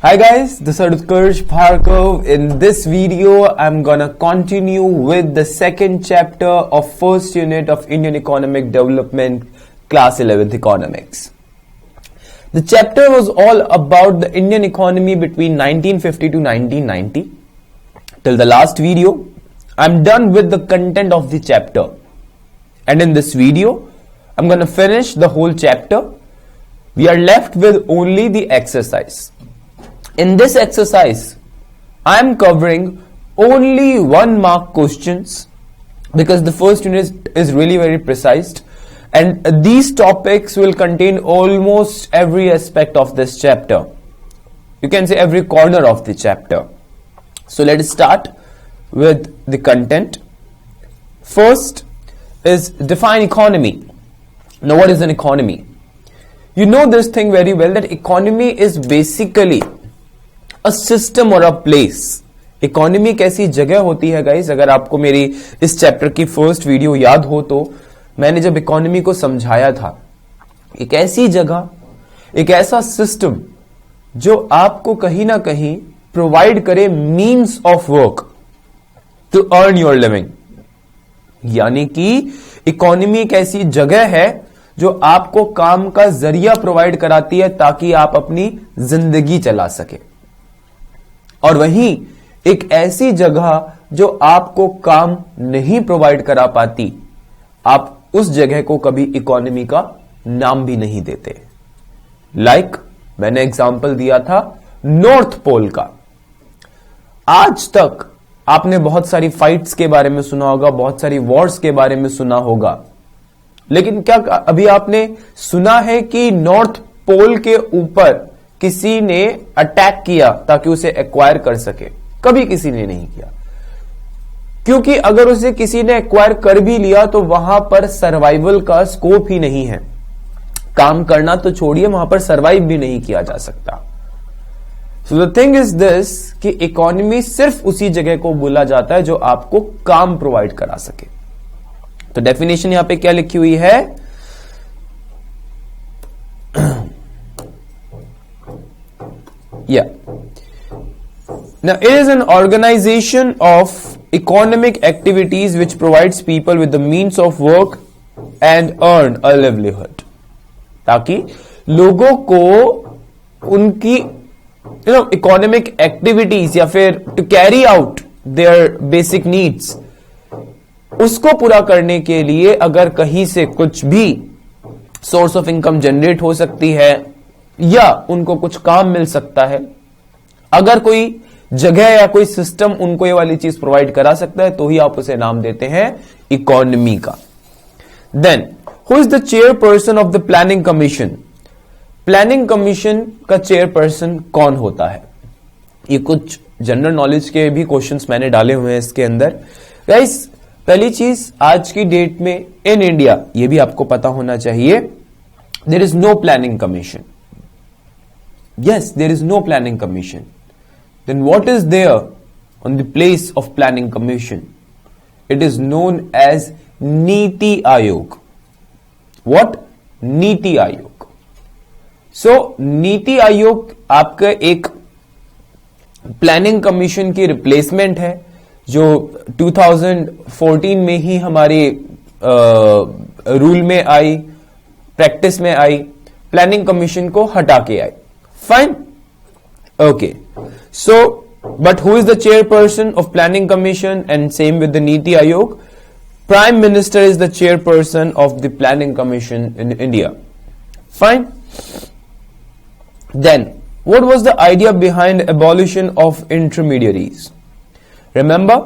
Hi guys, this is Utkarsh Bhargav. In this video, I'm gonna continue with the second chapter of first unit of Indian Economic Development, class 11th Economics. The chapter was all about the Indian economy between 1950 to 1990. Till the last video, I'm done with the content of the chapter. And in this video, I'm gonna finish the whole chapter. We are left with only the exercise. In this exercise, I am covering only 1 mark questions because the first unit is really very precise and these topics will contain almost every aspect of this chapter. You can say every corner of the chapter. So let us start with the content. First is define economy. Now what is an economy? You know this thing very well that economy is basically a system or a place. Economy एक ऐसी जगह होती है guys, अगर आपको मेरी इस chapter की फर्स्ट वीडियो याद हो तो मैंने जब इकोनॉमी को समझाया था, एक ऐसी जगह, एक ऐसा सिस्टम जो आपको कहीं ना कहीं प्रोवाइड करे means of work to earn your living. यानी कि इकोनॉमी एक ऐसी जगह है जो आपको काम का जरिया प्रोवाइड कराती है ताकि आप अपनी जिंदगी चला सके, और वहीं एक ऐसी जगह जो आपको काम नहीं प्रोवाइड करा पाती, आप उस जगह को कभी इकोनॉमी का नाम भी नहीं देते। लाइक मैंने एग्जांपल दिया था नॉर्थ पोल का। आज तक आपने बहुत सारी फाइट्स के बारे में सुना होगा, बहुत सारी वॉर्स के बारे में सुना होगा, लेकिन क्या अभी आपने सुना है कि नॉर्थ पोल के ऊपर किसी ने अटैक किया ताकि उसे एक्वायर कर सके? कभी किसी ने नहीं किया, क्योंकि अगर उसे किसी ने एक्वायर कर भी लिया तो वहां पर सर्वाइवल का स्कोप ही नहीं है। काम करना तो छोड़िए, वहां पर सर्वाइव भी नहीं किया जा सकता। So the thing is this कि इकोनॉमी सिर्फ उसी जगह को बोला जाता है जो आपको काम प्रोवाइड करा सके। तो डेफिनेशन यहां पे क्या लिखी हुई है? Yeah. Now, it is an organization of economic activities which provides people with the means of work and earn a livelihood. ताकि लोगों को उनकी economic activities या फिर to carry out their basic needs, उसको पूरा करने के लिए अगर कहीं से कुछ भी सोर्स ऑफ इनकम जनरेट हो सकती है या उनको कुछ काम मिल सकता है, अगर कोई जगह या कोई सिस्टम उनको ये वाली चीज प्रोवाइड करा सकता है तो ही आप उसे नाम देते हैं इकोनॉमी का। Then who is the chairperson of the planning commission? Planning commission का चेयरपर्सन कौन होता है? ये कुछ जनरल नॉलेज के भी क्वेश्चंस मैंने डाले हुए हैं इसके अंदर। गाइस, पहली चीज आज की डेट में इन इंडिया, ये भी आपको पता होना चाहिए, there is no planning commission. Yes, there is no planning commission. Then what is there on the place of planning commission? It is known as Niti Aayog. What? Niti Aayog. So, Niti Aayog आपका एक planning commission की replacement है जो 2014 में ही हमारे rule में आई, practice में आई, planning commission को हटा के आई। Fine. Okay. So, but who is the chairperson of Planning Commission? And same with the Niti Aayog. Prime Minister is the chairperson of the Planning Commission in India. Fine. Then, what was the idea behind abolition of intermediaries? Remember,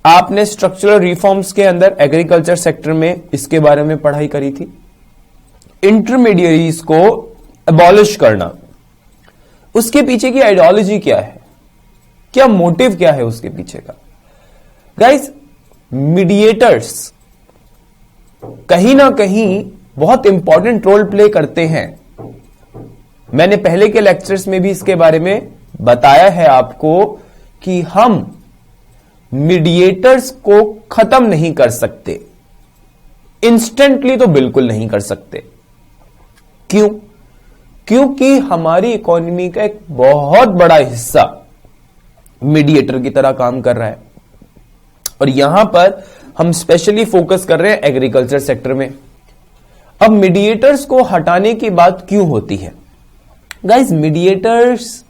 आपने structural reforms के अंदर agriculture sector में इसके बारे में पढ़ाई करी थी। Intermediaries को abolish करना, उसके पीछे की आइडियोलॉजी क्या है, क्या मोटिव क्या है उसके पीछे का? गाइस, मीडिएटर्स कहीं ना कहीं बहुत इंपॉर्टेंट रोल प्ले करते हैं। मैंने पहले के लेक्चर्स में भी इसके बारे में बताया है आपको कि हम मीडिएटर्स को खत्म नहीं कर सकते, इंस्टेंटली तो बिल्कुल नहीं कर सकते। क्यों? क्योंकि हमारी इकोनॉमी का एक बहुत बड़ा हिस्सा मीडिएटर की तरह काम कर रहा है, और यहां पर हम स्पेशली फोकस कर रहे हैं एग्रीकल्चर सेक्टर में। अब मीडिएटर्स को हटाने की बात क्यों होती है? गाइस, मीडिएटर्स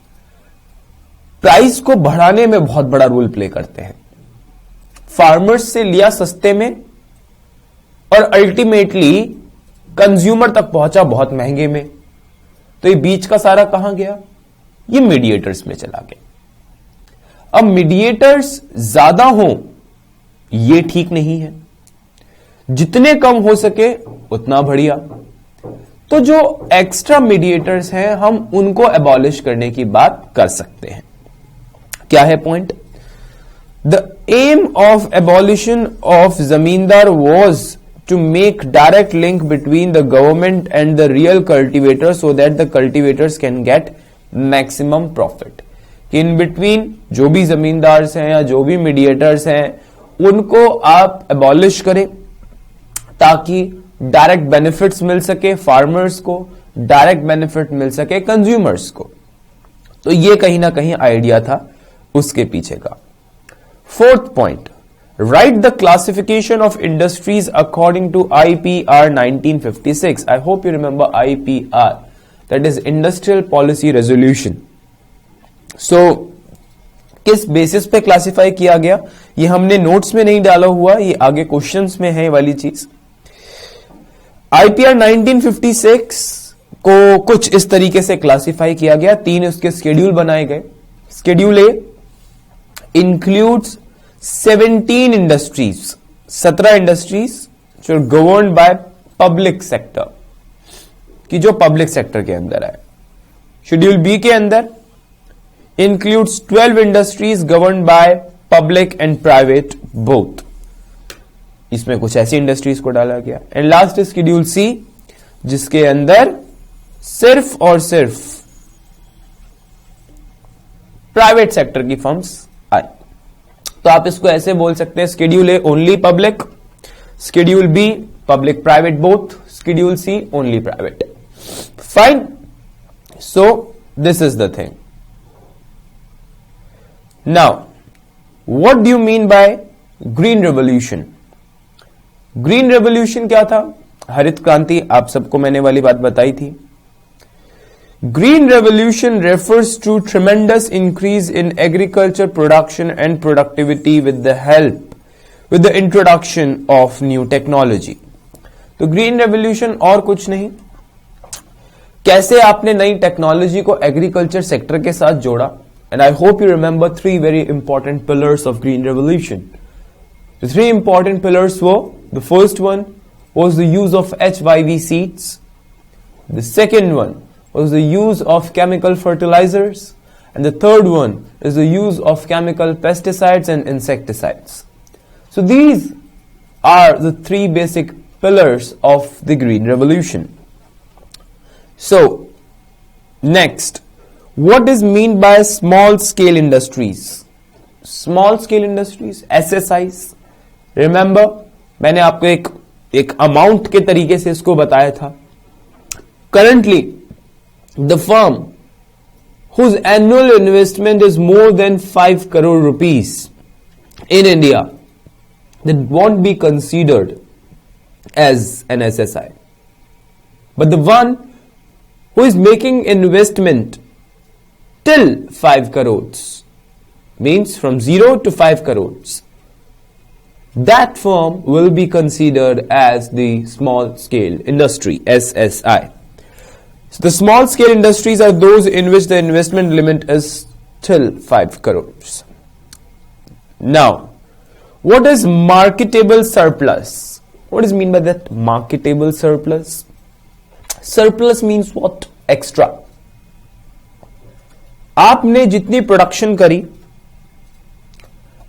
प्राइस को बढ़ाने में बहुत बड़ा रोल प्ले करते हैं। फार्मर्स से लिया सस्ते में और अल्टीमेटली कंज्यूमर तक पहुंचा बहुत महंगे में। तो ये बीच का सारा कहां गया? ये मीडिएटर्स में चला गया। अब मीडिएटर्स ज्यादा हो ये ठीक नहीं है, जितने कम हो सके उतना बढ़िया। तो जो एक्स्ट्रा मीडिएटर्स हैं हम उनको एबॉलिश करने की बात कर सकते हैं। क्या है point? The aim of abolition of zamindar was to make direct link between the government and the real cultivator so that the cultivators can get maximum profit. In between जो भी जमींदार्स हैं या जो भी मीडिएटर्स हैं उनको आप एबॉलिश करें ताकि डायरेक्ट बेनिफिट्स मिल सके फार्मर्स को, डायरेक्ट बेनिफिट मिल सके कंज्यूमर्स को। तो ये कहीं ना कहीं आइडिया था उसके पीछे का। Fourth point, write the classification of industries according to IPR 1956. I hope you remember IPR, that is Industrial Policy Resolution. So किस बेसिस पे क्लासिफाई किया गया ये हमने नोट्स में नहीं डाला हुआ, ये आगे क्वेश्चंस में है ये वाली चीज। IPR 1956 को कुछ इस तरीके से क्लासिफाई किया गया, 3 उसके शेड्यूल बनाए गए। शेड्यूल ए इंक्लूड्स 17 इंडस्ट्रीज, 17 इंडस्ट्रीज जो गवर्न्ड बाय पब्लिक सेक्टर, कि जो पब्लिक सेक्टर के अंदर है। शेड्यूल बी के अंदर includes 12 industries governed by public and private both, इसमें कुछ ऐसी इंडस्ट्रीज को डाला गया। And last is schedule C जिसके अंदर सिर्फ और सिर्फ प्राइवेट सेक्टर की फर्म्स आई। तो आप इसको ऐसे बोल सकते हैं, schedule A only public, schedule B public private both, schedule C only private. Fine, so this is the thing. Now what do you mean by green revolution? Green revolution क्या था? हरित क्रांति, आप सबको मैंने वाली बात बताई थी। Green revolution refers to tremendous increase in agriculture production and productivity with the introduction of new technology. तो green revolution और कुछ नहीं, कैसे आपने नई टेक्नोलॉजी को एग्रीकल्चर सेक्टर के साथ जोड़ा। And I hope you remember 3 very important pillars of green revolution. The 3 important pillars were, the first one was the use of HYV seeds, the second one was the use of chemical fertilizers, and the third one is the use of chemical pesticides and insecticides. So these are the 3 basic pillars of the green revolution. So next, what is mean by small scale industries? Small scale industries, SSIs. Remember, मैंने आपको एक amount के तरीके से इसको बताया था। Currently the firm whose annual investment is more than 5 crore rupees in India, that won't be considered as an SSI. But the one who is making investment till 5 crores, means from 0 to 5 crores, that firm will be considered as the small scale industry, SSI. So the small scale industries are those in which the investment limit is till 5 crores. Now, what is marketable surplus? What is mean by that marketable surplus? Surplus means what? Extra. आपने जितनी production करी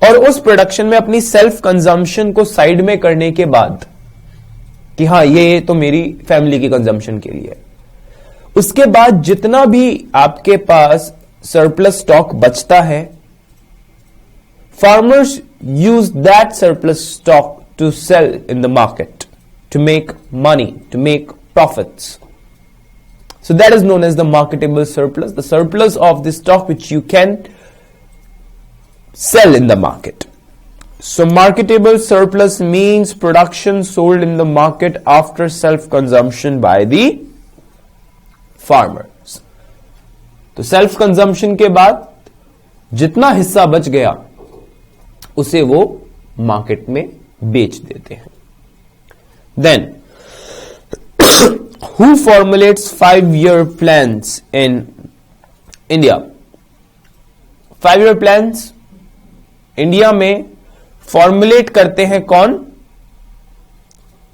और उस production में अपनी self consumption को side में करने के बाद कि हाँ ये तो मेरी फैमिली की कंजम्पशन के लिए, उसके बाद जितना भी आपके पास सरप्लस स्टॉक बचता है, farmers use that surplus stock to sell in the market to make money, to make profits. So that is known as the marketable surplus, the surplus of the stock which you can sell in the market. So marketable surplus means production sold in the market after self-consumption by the farmers. तो self consumption के बाद जितना हिस्सा बच गया उसे वो market में बेच देते हैं. Then who formulates 5-year plans in India? 5-year plans India में फॉर्मुलेट करते हैं कौन?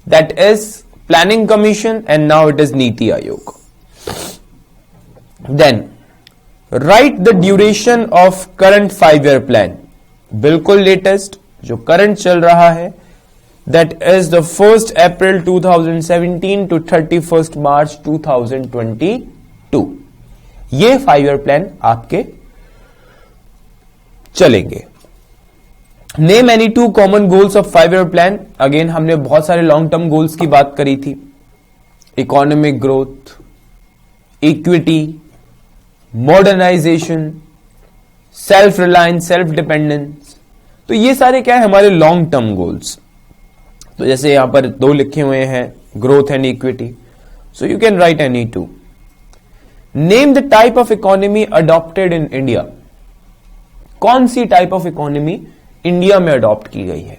That is planning commission and now it is NITI Aayog. Then right the duration of current 5-year plan. बिल्कुल लेटेस्ट जो करंट चल रहा है, that is the 1st April 2017 to 31st March 2022. ये 5-year प्लान आपके चलेंगे. Name any 2 common goals of 5-year plan. Again हमने बहुत सारे लॉन्ग टर्म गोल्स की बात करी थी. Economic growth, equity, modernisation, self reliance, self dependence. तो ये सारे क्या है? हमारे लॉन्ग टर्म गोल्स. तो जैसे यहां पर 2 लिखे हुए हैं, growth and equity. So you can write any 2. Name the type of economy adopted in India. कौन सी टाइप ऑफ इकोनॉमी इंडिया में अडॉप्ट की गई है?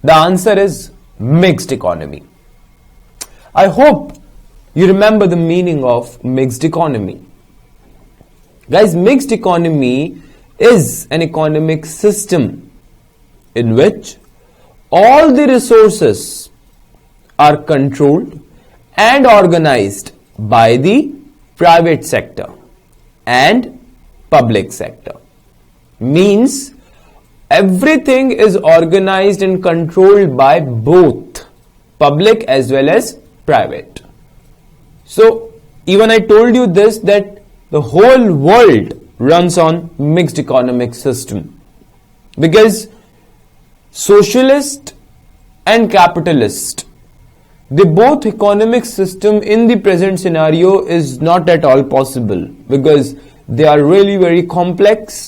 The answer is mixed economy. I hope you remember the meaning of mixed economy. Guys, mixed economy is an economic system in which all the resources are controlled and organized by the private sector and public sector. Means everything is organized and controlled by both public as well as private. So even I told you this, that the whole world runs on mixed economic system, because socialist and capitalist, the both economic system in the present scenario is not at all possible, because they are really very complex,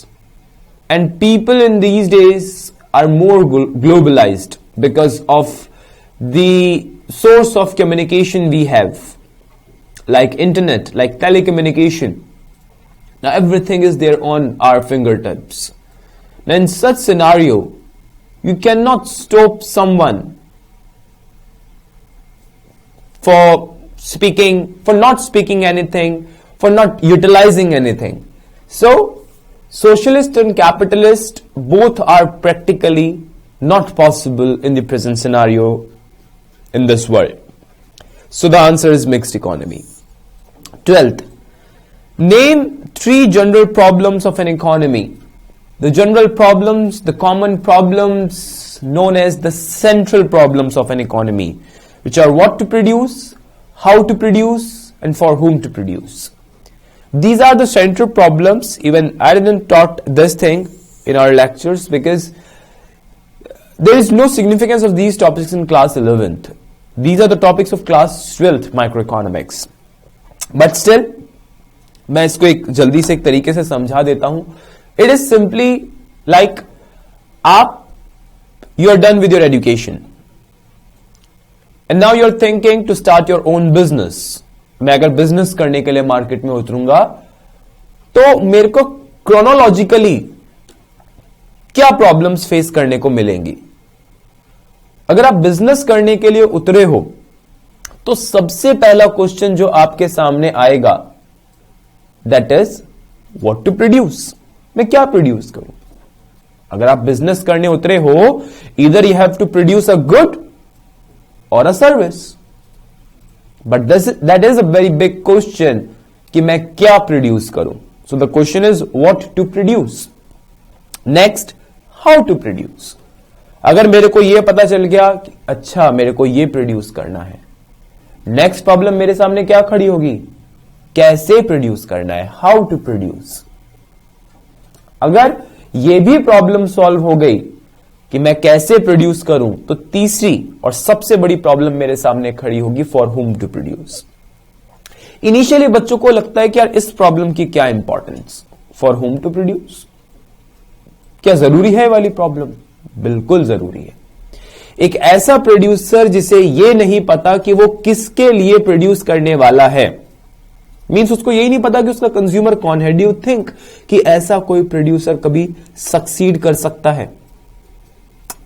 and people in these days are more globalized because of the source of communication we have, like internet, like telecommunication. Now everything is there on our fingertips. Now in such scenario, you cannot stop someone for not speaking anything, for not utilizing anything. So socialist and capitalist both are practically not possible in the present scenario in this world. So the answer is mixed economy. 12th, name 3 general problems of an economy. The general problems, the common problems known as the central problems of an economy, which are what to produce, how to produce, and for whom to produce. These are the central problems. Even I didn't taught this thing in our lectures because there is no significance of these topics in class 11th. These are the topics of class 12th microeconomics. But still, मैं इसको एक जल्दी से एक तरीके से समझा देता हूं. It is simply like you are done with your education and now you are thinking to start your own business. मैं अगर बिजनेस करने के लिए मार्केट में उतरूंगा तो मेरे को क्रोनोलॉजिकली क्या प्रॉब्लम्स फेस करने को मिलेंगी. अगर आप बिजनेस करने के लिए उतरे हो तो सबसे पहला क्वेश्चन जो आपके सामने आएगा, that is what to produce. मैं क्या प्रोड्यूस करूं? अगर आप बिजनेस करने उतरे हो, either you have to produce a good or a service. But that is a very big question कि मैं क्या प्रोड्यूस करूं. So the question is what to produce. Next, how to produce. अगर मेरे को यह पता चल गया कि अच्छा मेरे को यह प्रोड्यूस करना है, नेक्स्ट प्रॉब्लम मेरे सामने क्या खड़ी होगी? कैसे प्रोड्यूस करना है, हाउ टू प्रोड्यूस. अगर यह भी प्रॉब्लम सॉल्व हो गई कि मैं कैसे प्रोड्यूस करूं, तो तीसरी और सबसे बड़ी प्रॉब्लम मेरे सामने खड़ी होगी, फॉर हुम टू प्रोड्यूस. इनिशियली बच्चों को लगता है कि यार इस प्रॉब्लम की क्या importance, for whom to produce, क्या जरूरी है वाली प्रॉब्लम? बिल्कुल जरूरी है। एक ऐसा प्रोड्यूसर जिसे यह नहीं पता कि वो किसके लिए प्रोड्यूस करने वाला है, मींस उसको यही नहीं पता कि उसका कंज्यूमर कौन है, डू यू थिंक कि ऐसा कोई प्रोड्यूसर कभी सक्सीड कर सकता है?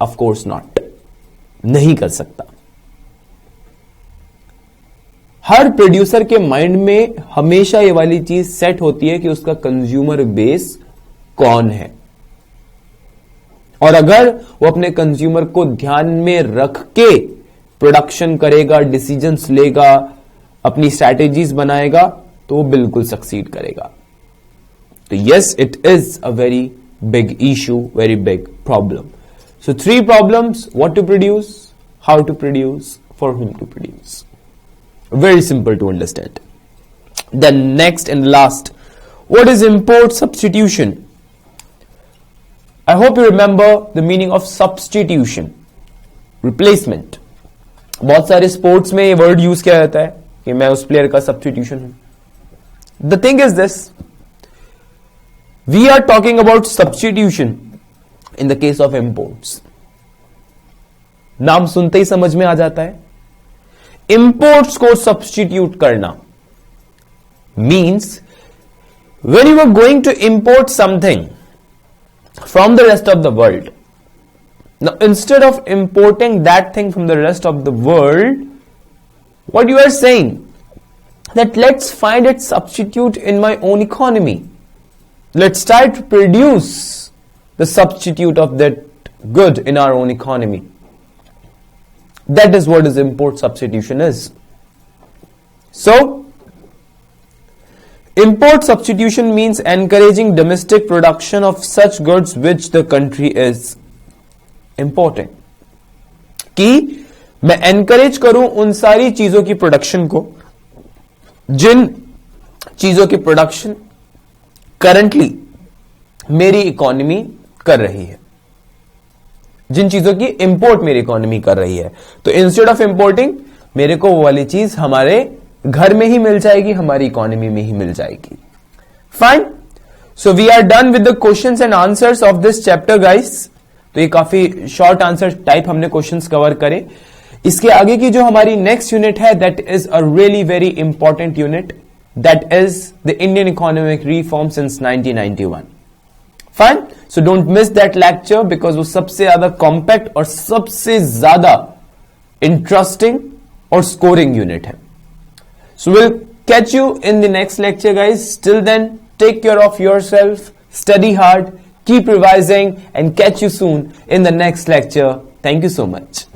ऑफ कोर्स नॉट, नहीं कर सकता। हर प्रोड्यूसर के माइंड में हमेशा ये वाली चीज सेट होती है कि उसका कंज्यूमर बेस कौन है, और अगर वो अपने कंज्यूमर को ध्यान में रख के प्रोडक्शन करेगा, डिसीजंस लेगा, अपनी स्ट्रैटेजीज बनाएगा, तो वो बिल्कुल सक्सीड करेगा। तो yes, it is a very big issue, very big problem. So 3 problems: what to produce, how to produce, for whom to produce. Very simple to understand. Then next and last, what is import substitution? I hope you remember the meaning of substitution, replacement. बहुत सारे sports में ये word use किया जाता है कि मैं उस प्लेयर का सब्स्टिट्यूशन हूं. The thing is this, we are talking about substitution in the case of imports. नाम सुनते ही समझ में आ जाता है. इंपोर्ट्स को सब्स्टिट्यूट करना means when you are going to import something from the rest of the world, now instead of importing that thing from the rest of the world, what you are saying that let's find its substitute in my own economy, let's try to produce the substitute of that good in our own economy. That is what is import substitution is. So import substitution means encouraging domestic production of such goods which the country is importing. कि मैं encourage करूं उन सारी चीजों की production को जिन चीजों की प्रोडक्शन करंटली मेरी इकोनॉमी कर रही है, जिन चीजों की इंपोर्ट मेरी इकोनॉमी कर रही है. तो इंस्टेड ऑफ इंपोर्टिंग मेरे को वो वाली चीज हमारे घर में ही मिल जाएगी, हमारी इकोनॉमी में ही मिल जाएगी. Fine. So we are done with the questions and answers of this chapter guys. तो ये काफी शॉर्ट आंसर टाइप हमने क्वेश्चंस कवर करे. इसके आगे की जो हमारी नेक्स्ट यूनिट है, that is a really very important unit, that is the Indian economic reform since 1991. Fine. So don't miss that lecture because वो सबसे ज्यादा कॉम्पैक्ट और सबसे ज्यादा इंटरेस्टिंग और स्कोरिंग यूनिट है. So we'll catch you in the next lecture guys. Till then, take care of yourself, study hard, keep revising and catch you soon in the next lecture. Thank you so much.